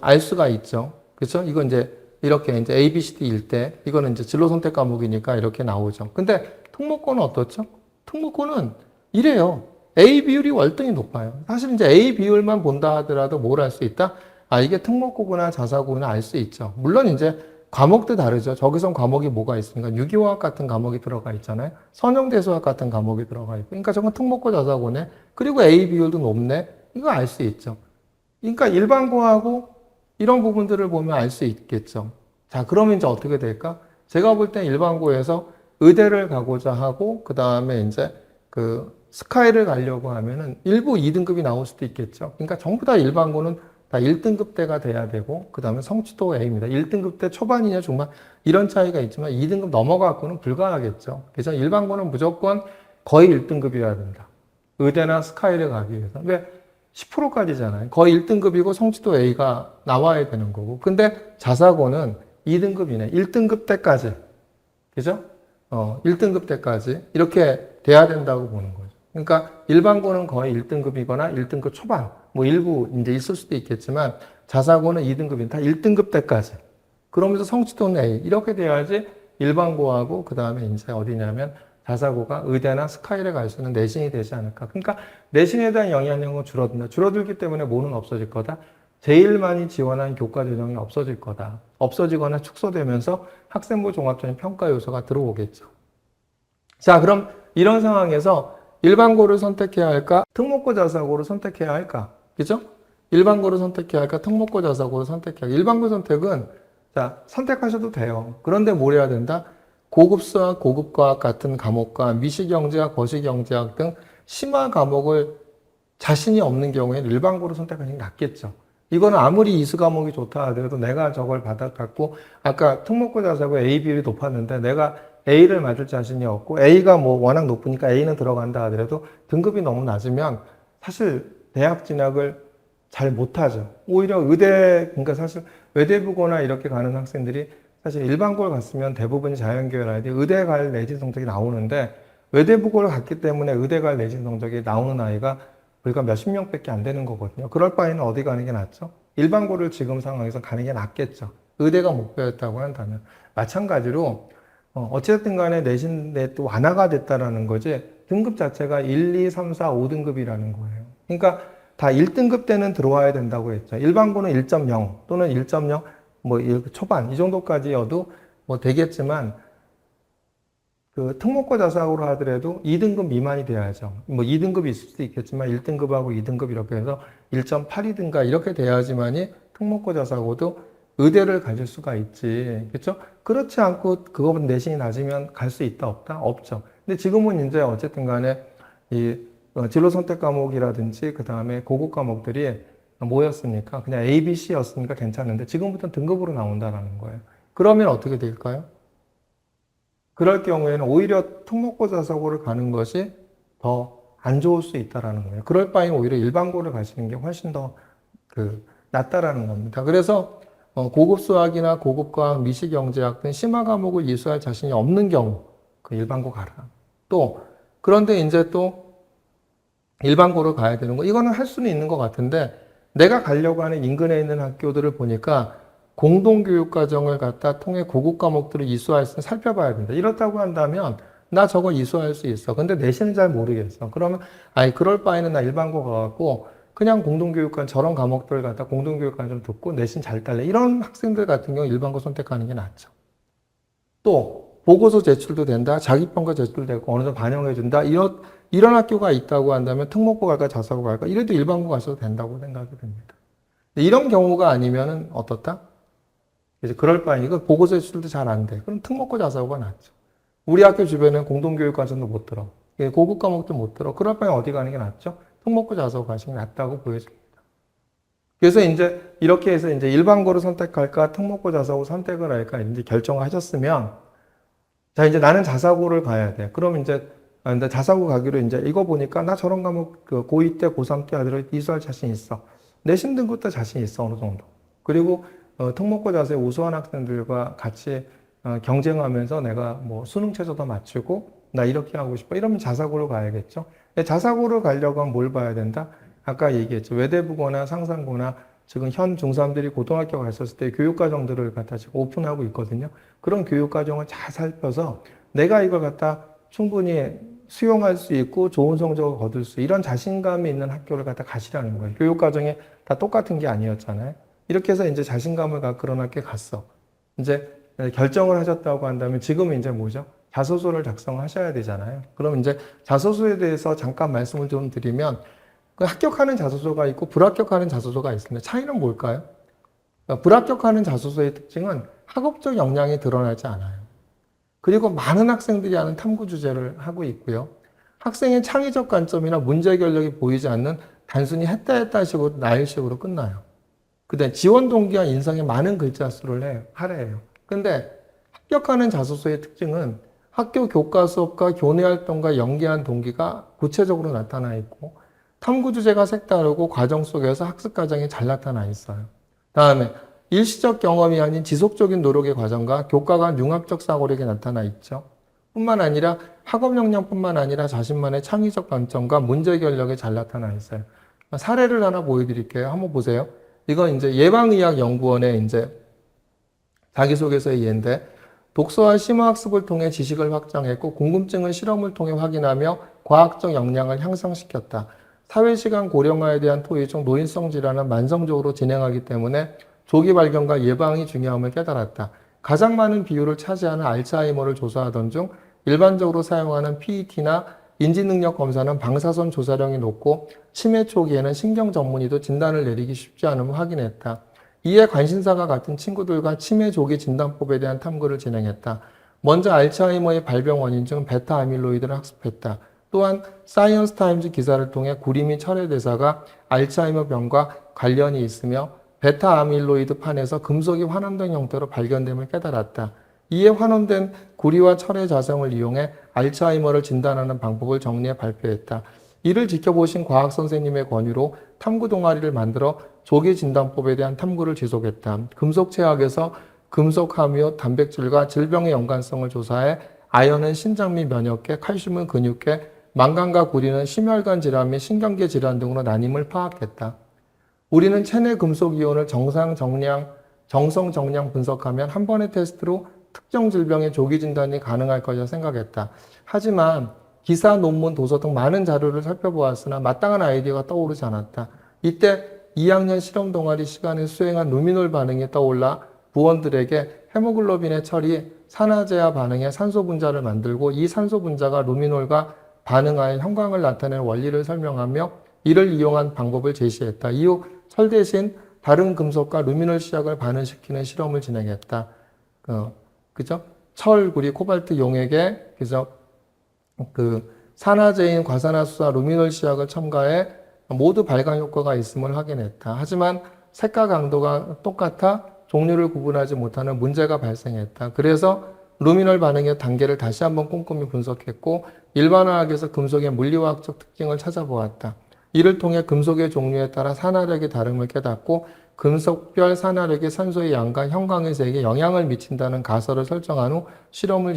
Speaker 1: 알 수가 있죠. 그렇죠? 이건 이제 이렇게 이제 A, B, C, D일 때, 이거는 이제 진로 선택 과목이니까 이렇게 나오죠. 근데 특목고는 어떻죠? 특목고는 이래요. A 비율이 월등히 높아요. 사실 이제 A 비율만 본다 하더라도 뭘 알 수 있다? 아, 이게 특목고구나 자사고구나 알 수 있죠. 물론 이제 과목도 다르죠. 저기선 과목이 뭐가 있습니까? 유기화학 같은 과목이 들어가 있잖아요. 선형대수학 같은 과목이 들어가 있고. 그러니까 저건 특목고 자사고네. 그리고 A 비율도 높네. 이거 알 수 있죠. 그러니까 일반고하고 이런 부분들을 보면 알 수 있겠죠. 자, 그러면 이제 어떻게 될까? 제가 볼 때 일반고에서 의대를 가고자 하고, 그 다음에 이제 스카이를 가려고 하면은 일부 2등급이 나올 수도 있겠죠. 그러니까 전부 다 일반고는 다 1등급 대가 돼야 되고, 그 다음에 성취도 A입니다. 1등급 대 초반이냐 중반 이런 차이가 있지만 2등급 넘어가고는 불가하겠죠. 그래서 일반고는 무조건 거의 1등급이어야 된다. 의대나 스카이를 가기 위해서. 왜? 10%까지잖아요. 거의 1등급이고 성취도 A가 나와야 되는 거고. 근데 자사고는 2등급이네. 1등급 때까지. 그죠? 1등급 때까지 이렇게 돼야 된다고 보는 거죠. 그러니까 일반고는 거의 1등급이거나 1등급 초반, 뭐 일부 이제 있을 수도 있겠지만 자사고는 2등급이 다 1등급 때까지. 그러면서 성취도는 A. 이렇게 돼야지 일반고하고 그 다음에 이제 어디냐면 자사고가 의대나 스카이를 갈 수 있는 내신이 되지 않을까. 그러니까 내신에 대한 영향력은 줄어든다. 줄어들기 때문에 뭐는 없어질 거다. 제일 많이 지원한 교과 전형이 없어질 거다. 없어지거나 축소되면서 학생부 종합전형 평가 요소가 들어오겠죠. 자, 그럼 이런 상황에서 일반고를 선택해야 할까? 특목고 자사고를 선택해야 할까? 그죠? 일반고를 선택해야 할까? 특목고 자사고를 선택해야 할까? 일반고 선택은 자, 선택하셔도 돼요. 그런데 뭘 해야 된다? 고급 수학, 고급 과학 같은 과목과 미시경제학, 거시경제학 등 심화 과목을 자신이 없는 경우에는 일반고를 선택하는 게 낫겠죠. 이거는 아무리 이수 과목이 좋다 하더라도 내가 저걸 받아갖고 아까 특목고 자사고 A 비율이 높았는데 내가 A를 맞을 자신이 없고 A가 뭐 워낙 높으니까 A는 들어간다 하더라도 등급이 너무 낮으면 사실 대학 진학을 잘 못하죠. 오히려 의대, 그러니까 사실 외대부고나 이렇게 가는 학생들이 사실 일반고를 갔으면 대부분이 자연계열 아이들이 의대 갈 내신 성적이 나오는데 외대부고를 갔기 때문에 의대 갈 내신 성적이 나오는 아이가 불과 몇십 명밖에 안 되는 거거든요. 그럴 바에는 어디 가는 게 낫죠? 일반고를 지금 상황에서 가는 게 낫겠죠. 의대가 목표였다고 한다면. 마찬가지로 어쨌든 간에 내신에 또 완화가 됐다라는 거지 등급 자체가 1, 2, 3, 4, 5등급이라는 거예요. 그러니까 다 1등급 때는 들어와야 된다고 했죠. 일반고는 1.0 또는 1.0 뭐 초반 이 정도까지여도 뭐 되겠지만 그 특목고 자사고로 하더라도 2등급 미만이 돼야죠. 뭐 2등급이 있을 수도 있겠지만 1등급하고 2등급 이렇게 해서 1.82등가 이렇게 돼야지만이 특목고 자사고도 의대를 가질 수가 있지. 그렇죠? 그렇지 않고 그거보다 내신이 낮으면 갈 수 있다 없다? 없죠. 근데 지금은 이제 어쨌든 간에 이 진로 선택 과목이라든지 그 다음에 고급 과목들이 뭐였습니까? 그냥 A, B, C였으니까 괜찮은데 지금부터는 등급으로 나온다는 거예요. 그러면 어떻게 될까요? 그럴 경우에는 오히려 특목고 자사고를 가는 것이 더 안 좋을 수 있다라는 거예요. 그럴 바엔 오히려 일반고를 가시는 게 훨씬 더 낫다라는 겁니다. 그래서 고급 수학이나 고급 과학, 미시 경제학 등 심화 과목을 이수할 자신이 없는 경우 그 일반고 가라. 또 그런데 이제 또 일반고를 가야 되는 거 이거는 할 수는 있는 것 같은데 내가 가려고 하는 인근에 있는 학교들을 보니까 공동교육과정을 갖다 통해 고급 과목들을 이수할 수 살펴봐야 된다. 이렇다고 한다면 나 저거 이수할 수 있어. 근데 내신은 잘 모르겠어. 그러면 그럴 바에는 나 일반고 가갖고 그냥 공동교육관 저런 과목들을 갖다 공동교육관 좀 듣고 내신 잘 딸래. 이런 학생들 같은 경우 일반고 선택하는 게 낫죠. 또 보고서 제출도 된다. 자기평가 제출되고 어느 정도 반영해준다. 이런 학교가 있다고 한다면 특목고 갈까 자사고 갈까 이래도 일반고 가셔도 된다고 생각이 듭니다. 이런 경우가 아니면은 어떻다? 이제 그럴 바에 이거 보고서 제출도 잘 안 돼. 그럼 특목고 자사고가 낫죠. 우리 학교 주변에는 공동교육과정도 못 들어. 고급 과목도 못 들어. 그럴 바에 어디 가는 게 낫죠? 특목고 자사고 가시는 게 낫다고 보여집니다. 그래서 이제 이렇게 해서 이제 일반고를 선택할까 특목고 자사고 선택을 할까 이제 결정을 하셨으면 자 이제 나는 자사고를 가야 돼. 그럼 이제 자사고 가기로 이제 이거 보니까 나 저런 과목 고2 때 고3 때 아들을 이수할 자신 있어. 내신 등급도 자신 있어 어느 정도. 그리고 특목고 자사에 우수한 학생들과 같이 경쟁하면서 내가 뭐 수능 최저도 맞추고 나 이렇게 하고 싶어. 이러면 자사고를 가야겠죠. 자사고를 가려고 하면 뭘 봐야 된다? 아까 얘기했죠. 외대부고나 상산고나 지금 현 중3들이 고등학교 갔었을 때 교육과정들을 갖다 지금 오픈하고 있거든요. 그런 교육과정을 잘 살펴서 내가 이걸 갖다 충분히 수용할 수 있고 좋은 성적을 거둘 수 이런 자신감이 있는 학교를 갖다 가시라는 거예요. 교육과정이 다 똑같은 게 아니었잖아요. 이렇게 해서 이제 자신감을 갖고 그런 학교에 갔어. 이제 결정을 하셨다고 한다면 지금은 이제 뭐죠? 자소서를 작성하셔야 되잖아요. 그럼 이제 자소서에 대해서 잠깐 말씀을 좀 드리면 그 합격하는 자소서가 있고 불합격하는 자소서가 있습니다. 차이는 뭘까요? 불합격하는 자소서의 특징은 학업적 역량이 드러나지 않아요. 그리고 많은 학생들이 하는 탐구 주제를 하고 있고요. 학생의 창의적 관점이나 문제 결력이 보이지 않는 단순히 했다 식으로 나일식으로 끝나요. 그다음 지원 동기와 인성에 많은 글자 수를 할애해요. 근데 합격하는 자소서의 특징은 학교 교과 수업과 교내 활동과 연계한 동기가 구체적으로 나타나 있고 탐구 주제가 색다르고 과정 속에서 학습 과정이 잘 나타나 있어요. 다음에 일시적 경험이 아닌 지속적인 노력의 과정과 교과 간 융합적 사고력이 나타나 있죠. 뿐만 아니라 학업 역량뿐만 아니라 자신만의 창의적 관점과 문제 결력이 잘 나타나 있어요. 사례를 하나 보여드릴게요. 한번 보세요. 이건 이제 예방의학연구원의 이제 자기소개서의 예인데 독서와 심화학습을 통해 지식을 확장했고 궁금증을 실험을 통해 확인하며 과학적 역량을 향상시켰다. 사회시간 고령화에 대한 토의적 노인성 질환은 만성적으로 진행하기 때문에 조기 발견과 예방이 중요함을 깨달았다. 가장 많은 비율을 차지하는 알츠하이머를 조사하던 중 일반적으로 사용하는 PET나 인지능력 검사는 방사선 조사량이 높고 치매 초기에는 신경 전문의도 진단을 내리기 쉽지 않음을 확인했다. 이에 관심사가 같은 친구들과 치매 조기 진단법에 대한 탐구를 진행했다. 먼저 알츠하이머의 발병 원인 중 베타 아밀로이드를 학습했다. 또한 사이언스 타임즈 기사를 통해 구리 및 철의 대사가 알츠하이머 병과 관련이 있으며 베타 아밀로이드 판에서 금속이 환원된 형태로 발견됨을 깨달았다. 이에 환원된 구리와 철의 자성을 이용해 알츠하이머를 진단하는 방법을 정리해 발표했다. 이를 지켜보신 과학 선생님의 권유로 탐구 동아리를 만들어 조기 진단법에 대한 탐구를 지속했다. 금속 체학에서 금속 함유, 단백질과 질병의 연관성을 조사해 아연은 신장 및 면역계, 칼슘은 근육계, 망간과 구리는 심혈관 질환 및 신경계 질환 등으로 나뉨을 파악했다. 우리는 체내 금속 이온을 정성 정량 분석하면 한 번의 테스트로 특정 질병의 조기 진단이 가능할 것이라 생각했다. 하지만 기사, 논문, 도서 등 많은 자료를 살펴보았으나 마땅한 아이디어가 떠오르지 않았다. 이때 2학년 실험 동아리 시간에 수행한 루미놀 반응이 떠올라 부원들에게 헤모글로빈의 철이 산화제와 반응해 산소 분자를 만들고 이 산소 분자가 루미놀과 반응하여 형광을 나타내는 원리를 설명하며 이를 이용한 방법을 제시했다. 이후 철 대신 다른 금속과 루미놀 시약을 반응시키는 실험을 진행했다. 그죠? 철, 구리, 코발트, 용액에 그죠? 산화제인 과산화수소와 루미놀 시약을 첨가해 모두 발광 효과가 있음을 확인했다. 하지만 색과 강도가 똑같아 종류를 구분하지 못하는 문제가 발생했다. 그래서 루미놀 반응의 단계를 다시 한번 꼼꼼히 분석했고 일반화학에서 금속의 물리화학적 특징을 찾아보았다. 이를 통해 금속의 종류에 따라 산화력의 다름을 깨닫고 금속별 산화력이 산소의 양과 형광의 색에 영향을 미친다는 가설을 설정한 후 실험을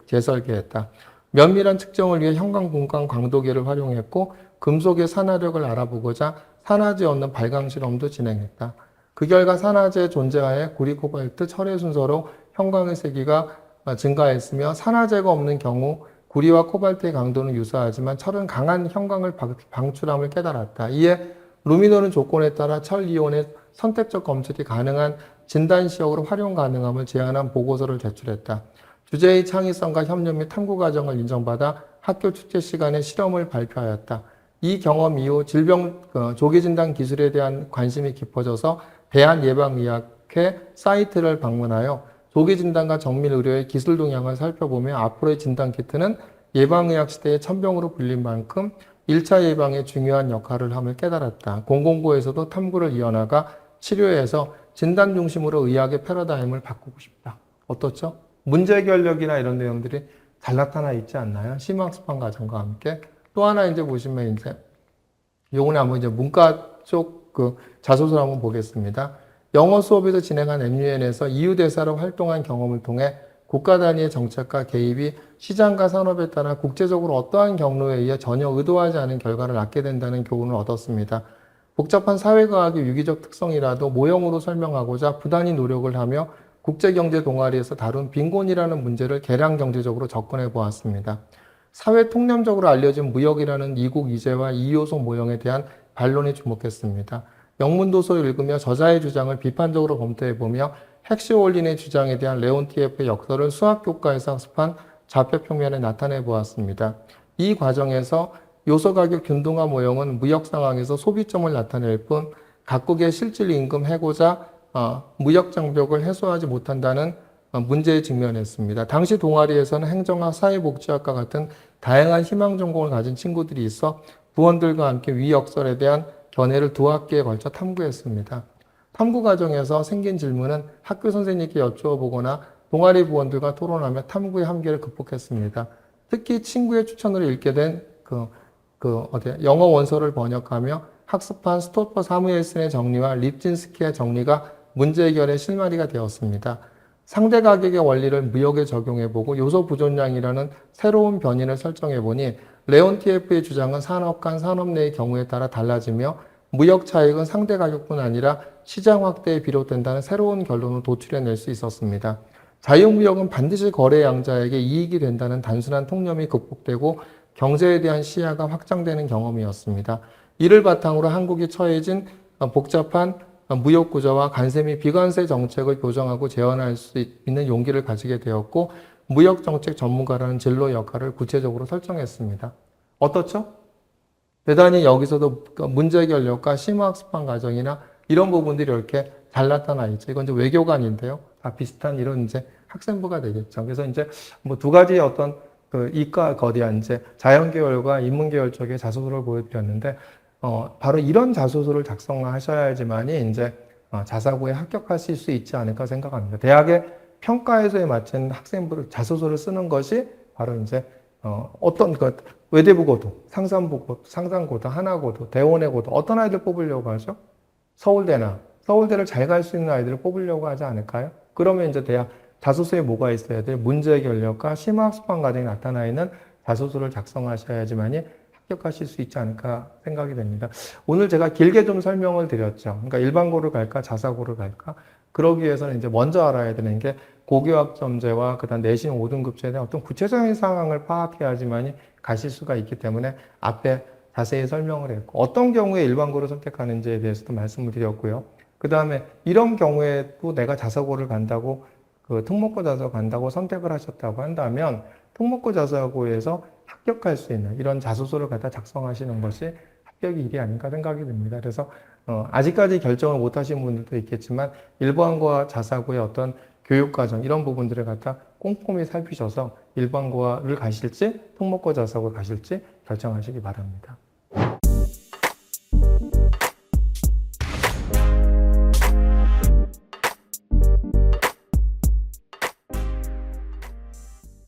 Speaker 1: 재설계했다. 면밀한 측정을 위해 형광 분광 광도계를 활용했고 금속의 산화력을 알아보고자 산화제 없는 발광 실험도 진행했다. 그 결과 산화제의 존재하에 구리, 코발트, 철의 순서로 형광의 세기가 증가했으며 산화제가 없는 경우 구리와 코발트의 강도는 유사하지만 철은 강한 형광을 방출함을 깨달았다. 이에 루미노는 조건에 따라 철 이온의 선택적 검출이 가능한 진단시약으로 활용 가능함을 제안한 보고서를 제출했다. 주제의 창의성과 협력 및 탐구 과정을 인정받아 학교 축제 시간에 실험을 발표하였다. 이 경험 이후 질병 조기 진단 기술에 대한 관심이 깊어져서 대한예방의학회 사이트를 방문하여 조기 진단과 정밀 의료의 기술 동향을 살펴보며 앞으로의 진단 키트는 예방의학 시대의 천병으로 불린 만큼 1차 예방에 중요한 역할을 함을 깨달았다. 공공부에서도 탐구를 이어나가 치료에서 진단 중심으로 의학의 패러다임을 바꾸고 싶다. 어떻죠? 문제 해결력이나 이런 내용들이 잘 나타나 있지 않나요? 심화학습한 과정과 함께. 또 하나 이제 보시면 이제 요번에 한번 이제 문과 쪽 자소서를 한번 보겠습니다. 영어 수업에서 진행한 MUN에서 EU 대사로 활동한 경험을 통해 국가 단위의 정책과 개입이 시장과 산업에 따라 국제적으로 어떠한 경로에 의해 전혀 의도하지 않은 결과를 낳게 된다는 교훈을 얻었습니다. 복잡한 사회과학의 유기적 특성이라도 모형으로 설명하고자 부단히 노력을 하며 국제경제 동아리에서 다룬 빈곤이라는 문제를 개량 경제적으로 접근해 보았습니다. 사회 통념적으로 알려진 무역이라는 이국 이재와 이요소 모형에 대한 반론에 주목했습니다. 영문도서를 읽으며 저자의 주장을 비판적으로 검토해보며 핵시올린의 주장에 대한 레온티에프의 역설을 수학교과에서 학습한 좌표평면에 나타내보았습니다. 이 과정에서 요소가격 균등화 모형은 무역 상황에서 소비점을 나타낼 뿐 각국의 실질 임금 해고자 무역 장벽을 해소하지 못한다는 문제에 직면했습니다. 당시 동아리에서는 행정학, 사회복지학과 같은 다양한 희망 전공을 가진 친구들이 있어 부원들과 함께 위 역설에 대한 견해를 두 학기에 걸쳐 탐구했습니다. 탐구 과정에서 생긴 질문은 학교 선생님께 여쭈어보거나 동아리 부원들과 토론하며 탐구의 한계를 극복했습니다. 특히 친구의 추천으로 읽게 된 영어 원서를 번역하며 학습한 스토퍼 사무엘슨의 정리와 립진스키의 정리가 문제 해결의 실마리가 되었습니다. 상대 가격의 원리를 무역에 적용해보고 요소 부존량이라는 새로운 변인을 설정해보니 레온티에프의 주장은 산업 간 산업 내의 경우에 따라 달라지며 무역 차익은 상대 가격뿐 아니라 시장 확대에 비롯된다는 새로운 결론을 도출해낼 수 있었습니다. 자유무역은 반드시 거래 양자에게 이익이 된다는 단순한 통념이 극복되고 경제에 대한 시야가 확장되는 경험이었습니다. 이를 바탕으로 한국이 처해진 복잡한 무역 구조와 관세 및 비관세 정책을 교정하고 재현할 수 있는 용기를 가지게 되었고 무역 정책 전문가라는 진로 역할을 구체적으로 설정했습니다. 어떻죠? 대단히 여기서도 문제 해결력과 심화학습한 과정이나 이런 부분들이 이렇게 잘 나타나 있죠. 이건 이제 외교관인데요. 다 비슷한 이런 이제 학생부가 되겠죠. 그래서 이제 뭐 두 가지의 어떤 이과 거대한 이제 자연계열과 인문계열 쪽의 자소서를 보여드렸는데 바로 이런 자소서를 작성하셔야지만이 이제 자사고에 합격하실 수 있지 않을까 생각합니다. 대학의 평가에서에 맞춘 학생부를 자소서를 쓰는 것이 바로 이제 어떤 외대부고도, 상산고도, 하나고도, 대원외고도 어떤 아이들 뽑으려고 하죠? 서울대를 잘 갈 수 있는 아이들을 뽑으려고 하지 않을까요? 그러면 이제 대학 자소서에 뭐가 있어야 돼요? 문제 해결력과 심화학습한 과정이 나타나 있는 자소서를 작성하셔야지만이 합격하실 수 있지 않을까 생각이 됩니다. 오늘 제가 길게 좀 설명을 드렸죠. 그러니까 일반고를 갈까, 자사고를 갈까? 그러기 위해서는 이제 먼저 알아야 되는 게 고교학점제와 그다음 내신 5등급제에 대한 어떤 구체적인 상황을 파악해야지만이 가실 수가 있기 때문에 앞에 자세히 설명을 했고 어떤 경우에 일반고를 선택하는지에 대해서도 말씀을 드렸고요. 그 다음에 이런 경우에도 내가 자사고를 간다고 그 특목고 자사고 간다고 선택을 하셨다고 한다면 특목고 자사고에서 합격할 수 있는 이런 자소서를 갖다 작성하시는 것이 합격의 일이 아닌가 생각이 듭니다. 그래서 아직까지 결정을 못 하신 분들도 있겠지만 일반고와 자사고의 어떤 교육과정 이런 부분들을 갖다 꼼꼼히 살피셔서 일반고를 가실지 특목고 자사고를 가실지 결정하시기 바랍니다.